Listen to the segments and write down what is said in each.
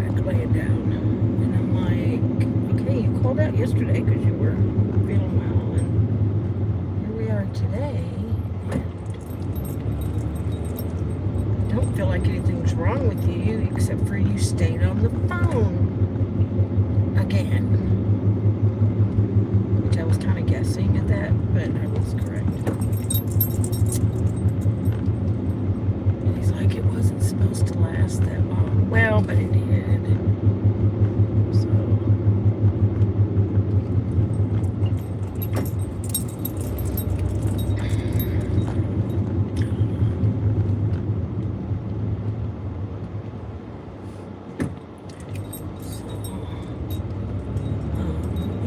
back laying down. And I'm like, okay, you called out yesterday because you were feeling well. And here we are today. And I don't feel like anything's wrong with you except for you stayed on the phone again. Which I was kind of guessing at that, but I was correct. And he's like, it wasn't supposed to last that long. Well, but it did. So.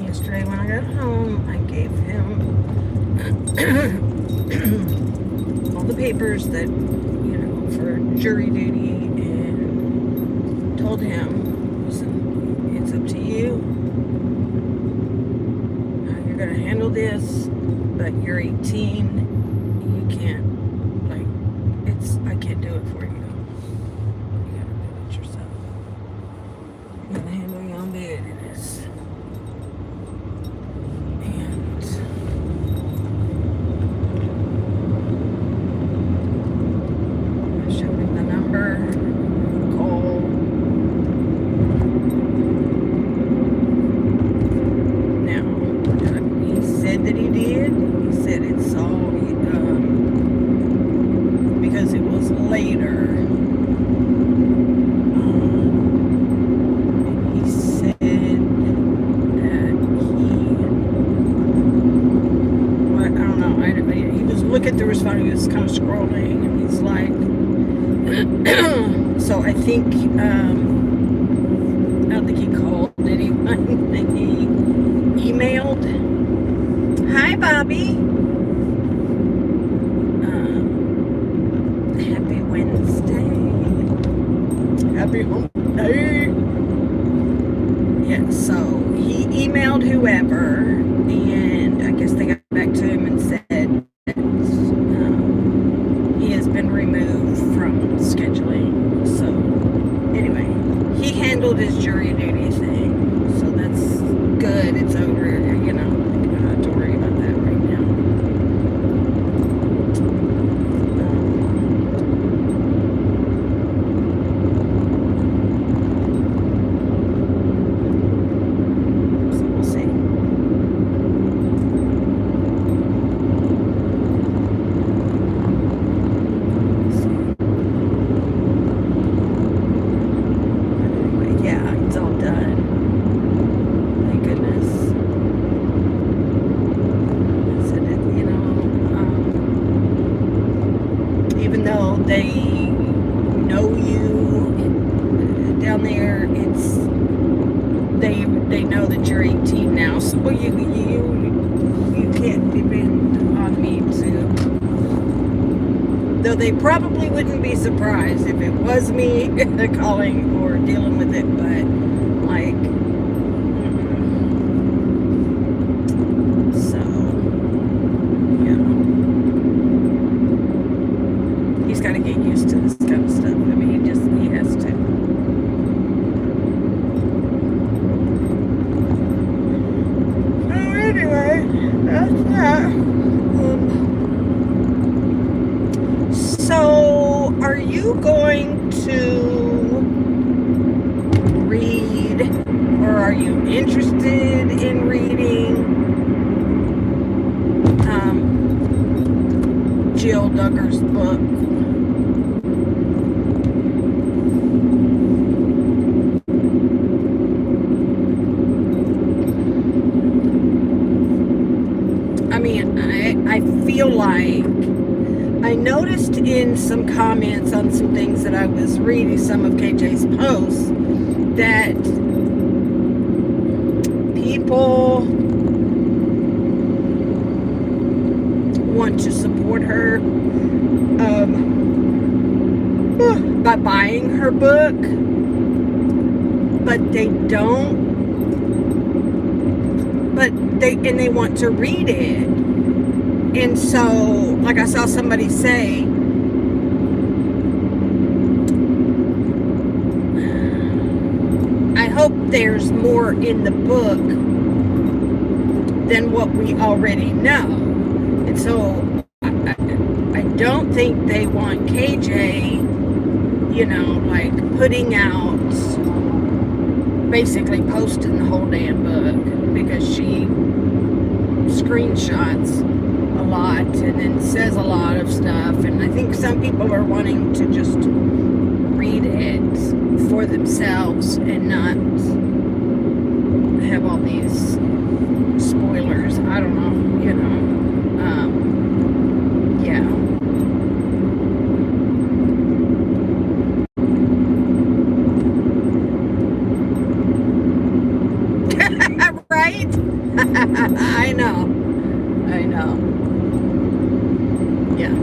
Yesterday when I got home, I gave him all the papers that, for jury duty, and told him, listen, it's up to you. You're going to handle this, but you're 18. You can't, I can't do it for you. You got to do it yourself. You got to handle your own business. Because it was later. He said that I don't know, he was looking through his phone, he was kind of scrolling, and he's like, so I think, I don't think he called anyone, I think he emailed. Hi, Bobby. Happy Wednesday. Happy hump day. Yeah, so he emailed whoever, and I guess they got back to him and said that he has been removed from scheduling. So, anyway, he handled his jury duty thing, so that's good. It's over, you don't have to worry about that right now. Even though they know you down there, they know that you're 18 now, so you can't depend on me to. Though they probably wouldn't be surprised if it was me calling or dealing with it, but so. He's got to get used to this kind of stuff. I mean, he has to. Oh, anyway, that's that. So, are you going to read, or are you interested in reading Jill Duggar's book? I mean, I feel like I noticed in some comments on some things that I was reading, some of KJ's posts, that people want to support her by buying her book, but they don't. But they want to read it. And so, like I saw somebody say, hope there's more in the book than what we already know. And so I don't think they want KJ, like putting out, basically posting the whole damn book, because she screenshots a lot and then says a lot of stuff. And I think some people are wanting to just read it for themselves and not have all these spoilers. I don't know, yeah. Right? I know. Yeah.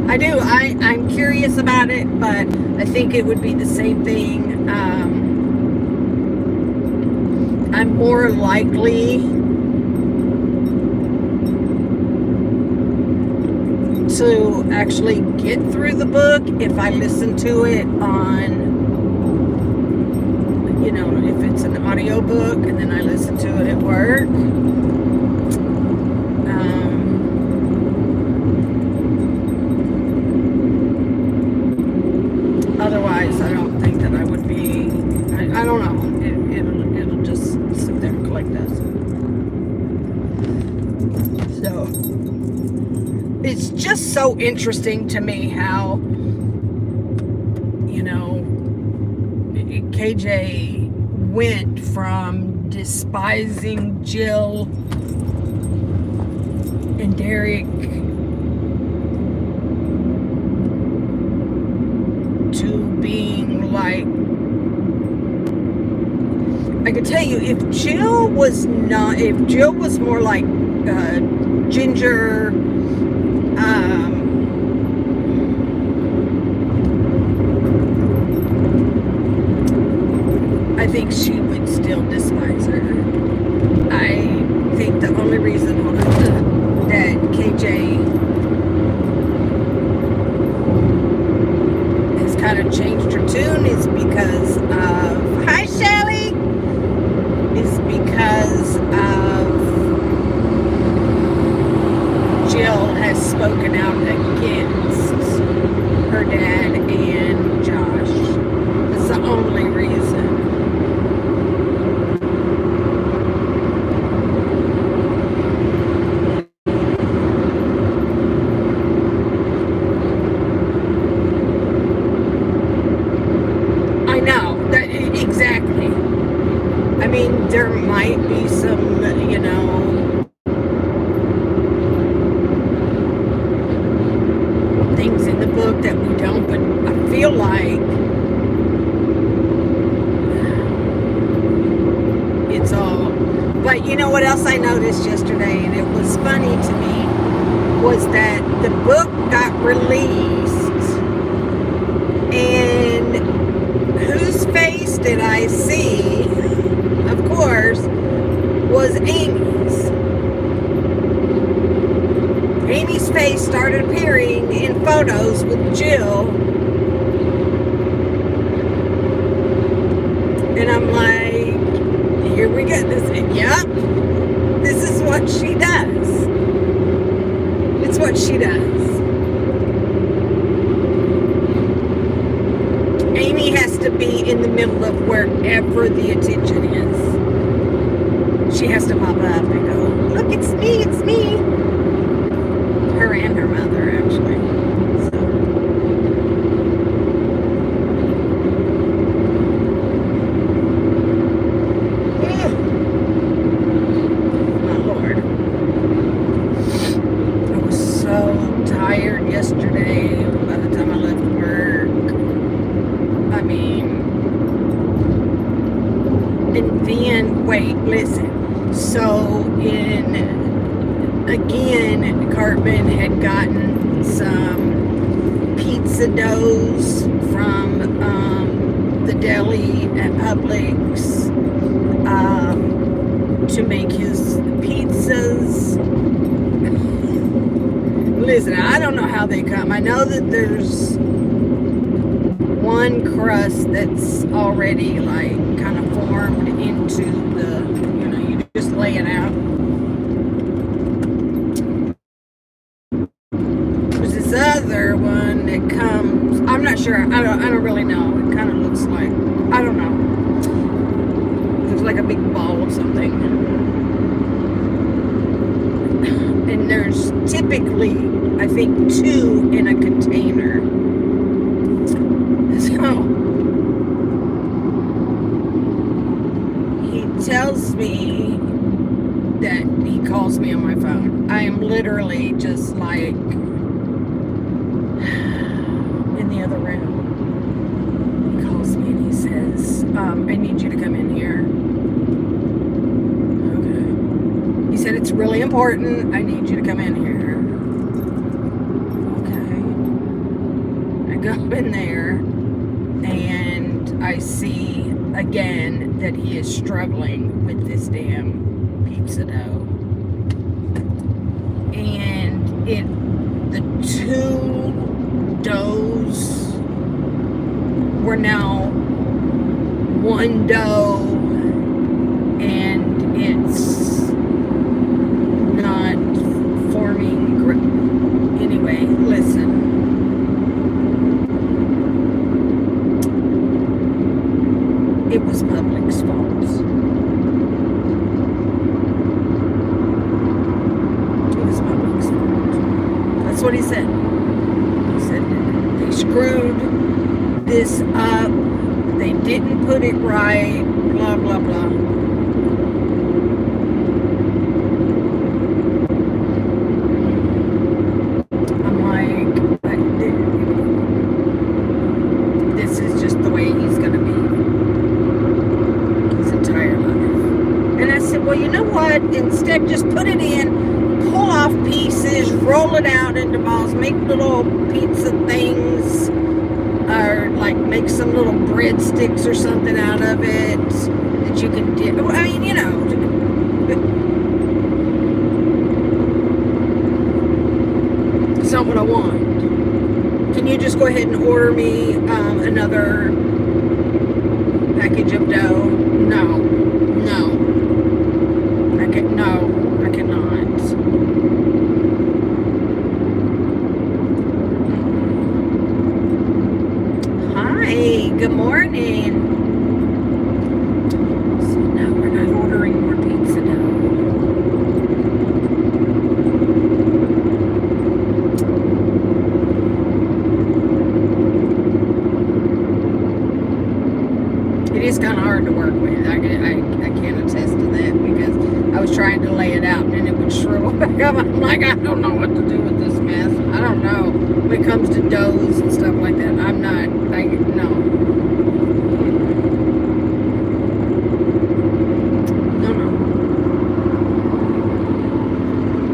I do. I'm curious about it, but I think it would be the same thing. I'm more likely to actually get through the book if I listen to it on, if it's an audio book and then I listen to it at work. Otherwise, I don't think that I would be. I don't know. It'll just sit there and collect dust. So it's just so interesting to me how, KJ went from despising Jill and Derek to being like, I could tell you, if Jill was more like Ginger, I think she would still despise her. I think the only reason that KJ has kind of changed her tune is because of, hi Shelly, is because of Jill has spoken out against her dad and Josh. That's the only reason. Exactly. I mean, there might be some, things in the book that we don't, but I feel like it's all. But you know what else I noticed yesterday, and it was funny to me, was that the book got released, and whose face did I see? Of course, was Amy's. Amy's face started appearing in photos with Jill. And I'm like, here we go. Yep. This is what she does. It's what she does. Amy has to be in the middle of wherever the attention is. She has to pop up and go, look, it's me, it's me. Her and her mother, actually. So. My Lord. I was so tired yesterday by the time I left work. I mean, and then, wait, listen. So, again, Cartman had gotten some pizza doughs from the deli at Publix to make his pizzas. Listen, I don't know how they come. I know that there's one crust that's already like kind of formed. formed into the, you just lay it out. There's this other one that comes, I'm not sure, I don't really know. It kind of looks like, I don't know. Looks like a big ball of something. And there's typically, I think, 2 in a container. So he tells me that he calls me on my phone. I am literally just like in the other room. He calls me and he says, I need you to come in here. Okay. He said, it's really important. I need you to come in here. Okay. I go in there and I see again that he is struggling with this damn pizza dough. And the 2 doughs were now 1 dough, and it's not forming. Anyway, listen. It was Publix's fault. It was Publix's fault. That's what he said. He said they screwed this up. They didn't put it right. Blah, blah, blah. I'm like, this is just the way he's going to be. And I said, well, you know what? Instead, just put it in, pull off pieces, roll it out into balls, make little pizza things, or like make some little breadsticks or something out of it that you can dip. I mean, it's not what I want. Can you just go ahead and order me another package of dough? No. I cannot. Hi, good morning. So now we're not ordering more pizza dough. It is kind of hard to work with. I can attest to that because I was trying to lay it out and then it would shrivel back up. I'm like, I don't know what to do with this mess. I don't know. When it comes to doughs and stuff like that, no.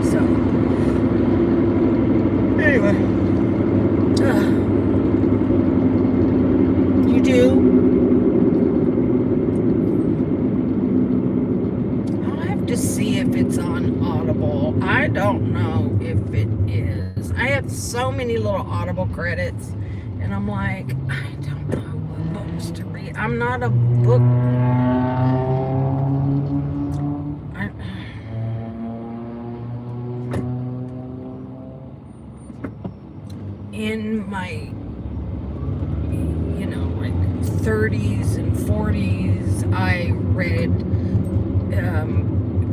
So, anyway. You do? To see if it's on Audible. I don't know if it is. I have so many little Audible credits and I'm like, I don't know what books to read. I'm not a book. In my, like 30s and 40s, I read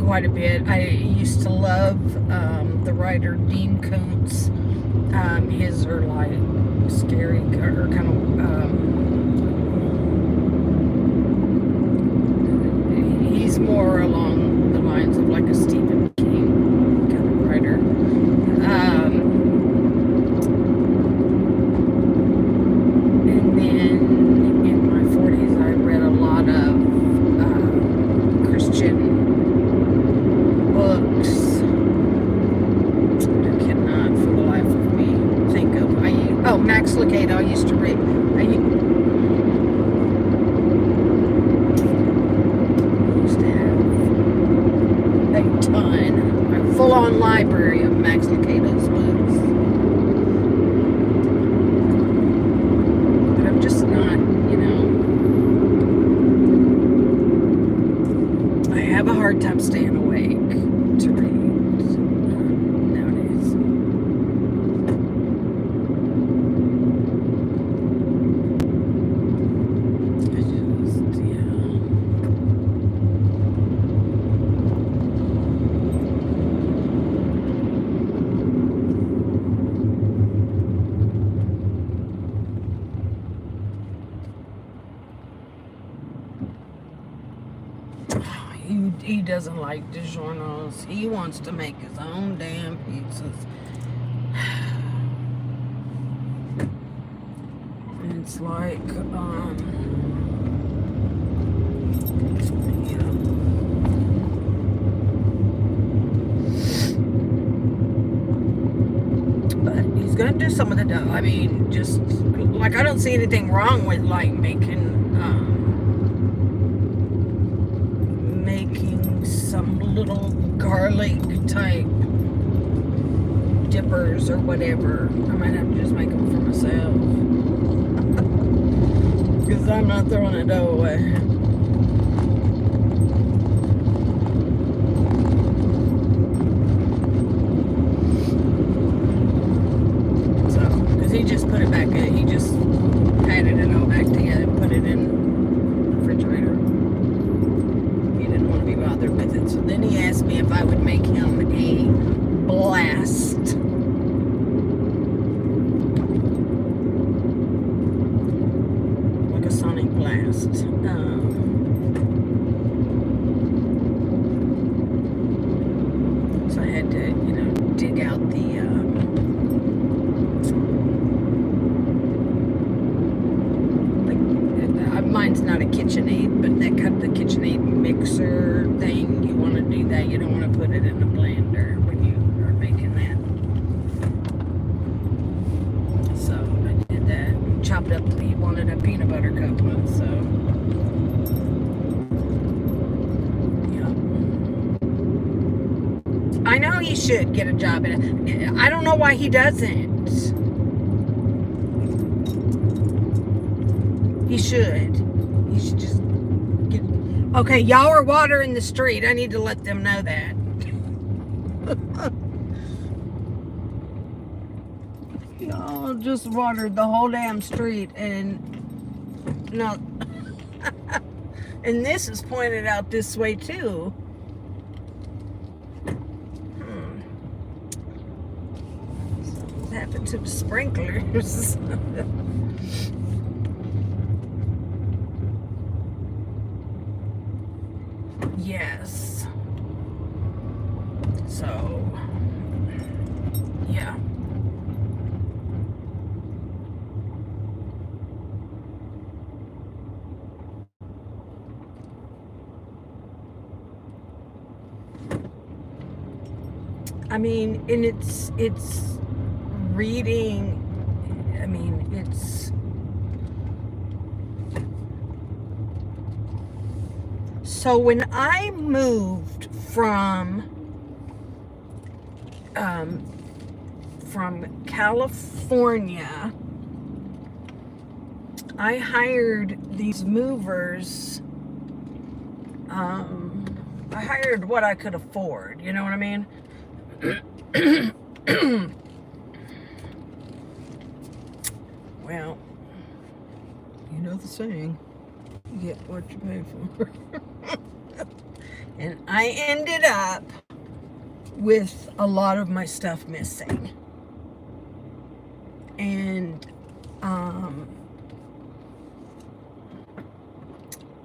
quite a bit. I used to love the writer Dean Koontz. His are like scary or kind of he's more along the lines of like a Stephen King kind of writer. And then in my 40s I read a lot of Christian books. I cannot for the life of me think of. Max Lucado I used to read. hard time staying awake to read nowadays. He doesn't like DiGiorno's. He wants to make his own damn pizzas. And it's like, yeah. But he's gonna do some of the dough. I mean, just like I don't see anything wrong with like making some little garlic type dippers or whatever. I might have to just make them for myself because I'm not throwing the dough away. So, because he just put it back in, he just patted it all back together, put it in the refrigerator. Be bothered with it. So then he asked me if I would make him a blast. Like a sonic blast. So I had to, dig out the mine's not a KitchenAid, but that kind of the KitchenAid mixer thing, you want to do that. You don't want to put it in a blender when you are making that. So I did that. Chopped up, he wanted a peanut butter cup one, so yeah. I know he should get a job in it. I don't know why he doesn't. He should. He should just get... Okay, y'all are watering the street. I need to let them know that. Y'all just watered the whole damn street and... No. And this is pointed out this way too. What happened to the sprinklers? Yes. So, yeah. I mean, and it's reading, I mean, it's so when I moved from California, I hired these movers. I hired what I could afford, you know what I mean? Well, you know the saying, you get what you pay for. And I ended up with a lot of my stuff missing. And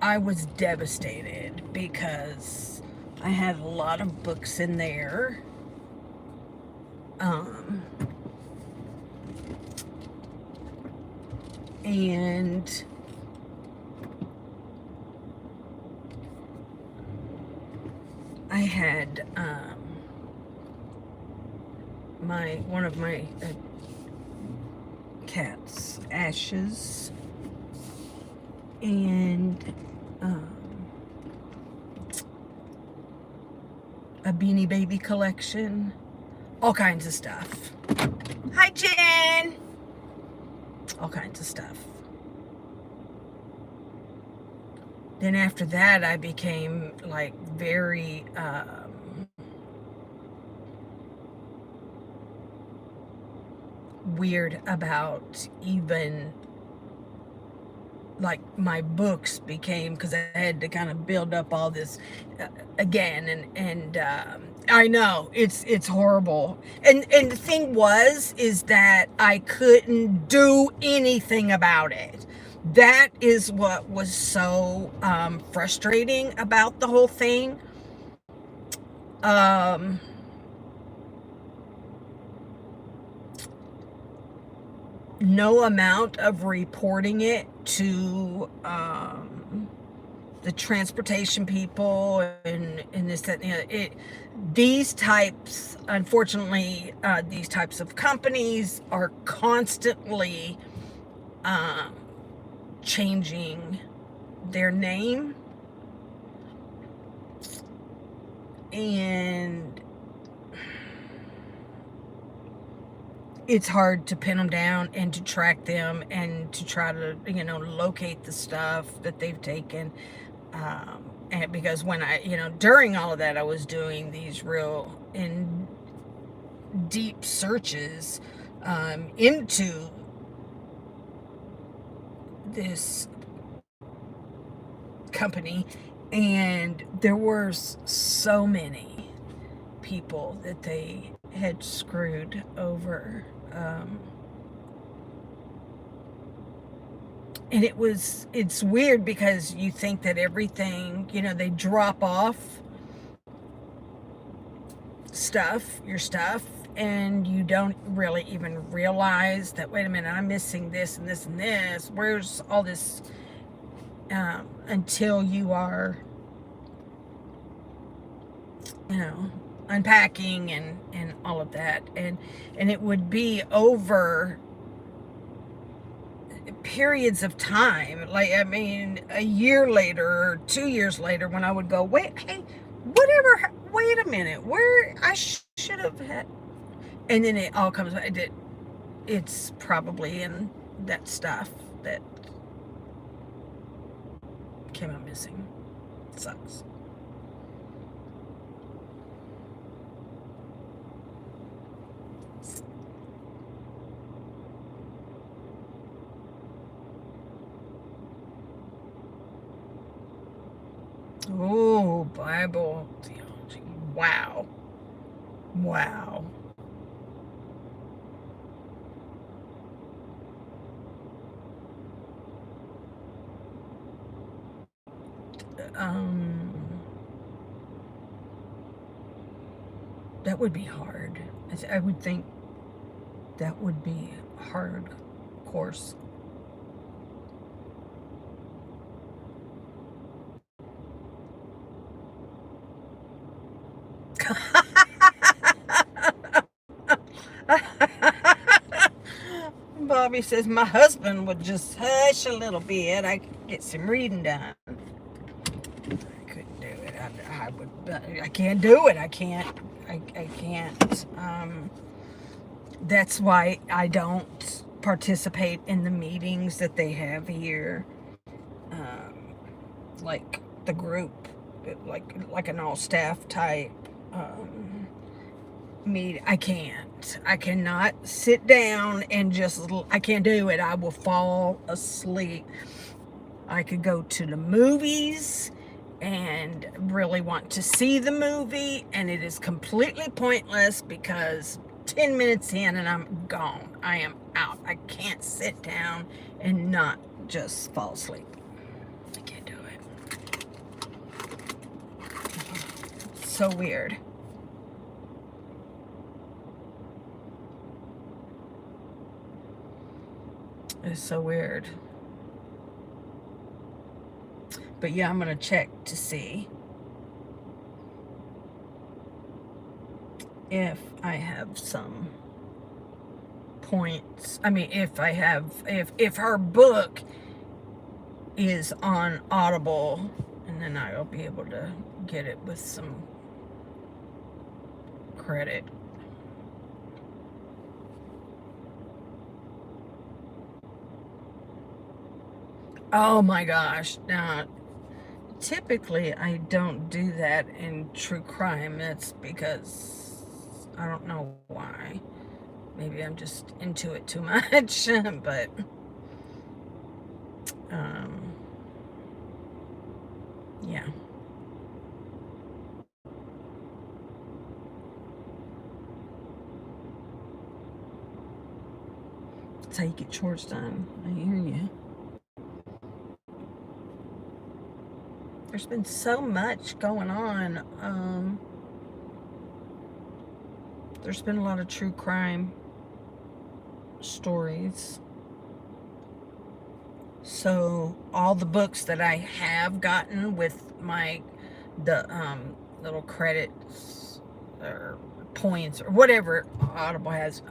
I was devastated because I had a lot of books in there. And I had one of my cat's ashes and a Beanie Baby collection, all kinds of stuff. Hi, Jen. All kinds of stuff then after that, I became like very weird about even like my books became, because I had to kind of build up all this again, and I know it's horrible, and the thing is that I couldn't do anything about it. That is what was so frustrating about the whole thing. um no amount of reporting it to the transportation people and this, that, and the other. These types, unfortunately, these types of companies are constantly um, changing their name, and it's hard to pin them down and to track them and to try to, locate the stuff that they've taken. And because when during all of that, I was doing these real in deep searches into this company, and there were so many people that they had screwed over. And it's weird because you think that everything, they drop off your stuff, and you don't really even realize that, wait a minute, I'm missing this and this and this. Where's all this? Until you are, unpacking and all of that. And it would be over periods of time, like, I mean, a year later or 2 years later, when I would go, wait a minute, where I should have had, and then it all comes back. It's probably in that stuff that came out missing. It sucks. Oh, Bible theology. Wow. Wow. That would be hard. I would think that would be hard course. Bobby says my husband would just hush a little bit. I could get some reading done. I couldn't do it. I can't do it. I can't. That's why I don't participate in the meetings that they have here. Like the group, like an all staff type meet. I cannot sit down and I can't do it. I will fall asleep. I could go to the movies and really want to see the movie, and it is completely pointless because 10 minutes in and I'm gone. I am out. I can't sit down and not just fall asleep. I can't do it. So weird. It's so weird. But yeah, I'm going to check to see if I have some points. I mean, if her book is on Audible, and then I'll be able to get it with some credit. Oh my gosh. Now, typically I don't do that in true crime. That's because I don't know why. Maybe I'm just into it too much, but yeah. That's how you get chores done. I hear you. There's been so much going on. There's been a lot of true crime stories. So all the books that I have gotten with the little credits or points or whatever Audible has,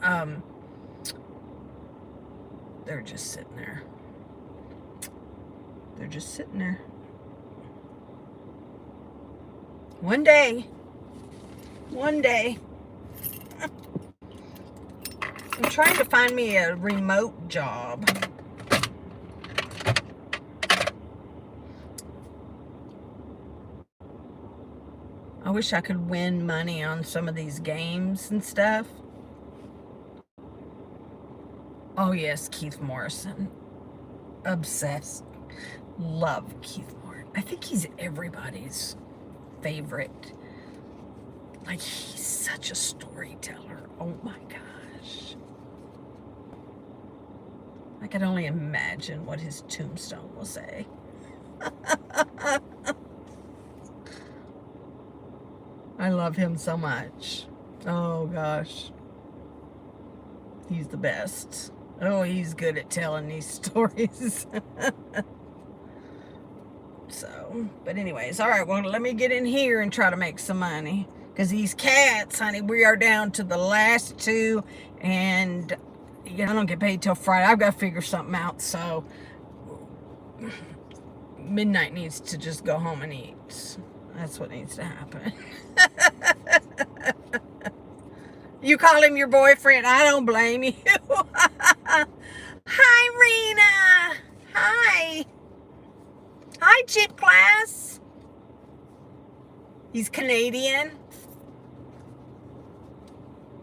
they're just sitting there. They're just sitting there. One day, I'm trying to find me a remote job. I wish I could win money on some of these games and stuff. Oh yes, Keith Morrison. Obsessed. Love Keith Morrison. I think he's everybody's favorite. Like, he's such a storyteller. Oh my gosh. I can only imagine what his tombstone will say. I love him so much. Oh gosh. He's the best. Oh, he's good at telling these stories. So, but anyways, all right, well, let me get in here and try to make some money. Because these cats, honey, we are down to the last two. And, I don't get paid till Friday. I've got to figure something out. So, Midnight needs to just go home and eat. That's what needs to happen. You call him your boyfriend. I don't blame you. Hi, Rena. Hi. Hi, Chip Class. He's Canadian.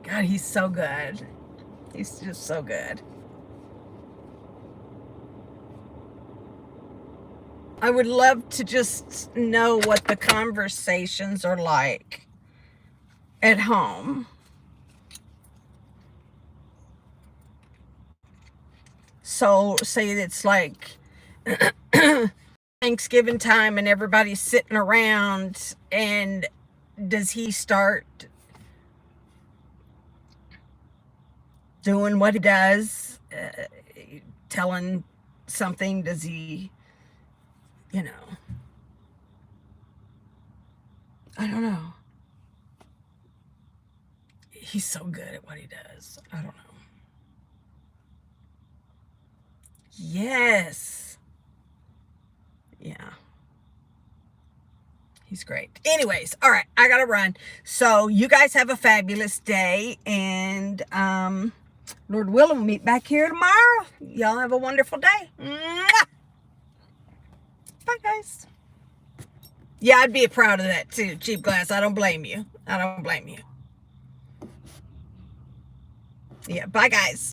God, he's so good. He's just so good. I would love to just know what the conversations are like at home. So, say it's like Thanksgiving time and everybody's sitting around, and does he start doing what he does, telling something? Does he, I don't know. He's so good at what he does. I don't know. Yes. Yeah. He's great. Anyways, all right, I gotta run. So you guys have a fabulous day, and Lord willing, we'll meet back here tomorrow. Y'all have a wonderful day. Mwah! Bye, guys. Yeah, I'd be proud of that too, Cheap Glass. I don't blame you. I don't blame you. Yeah, bye, guys.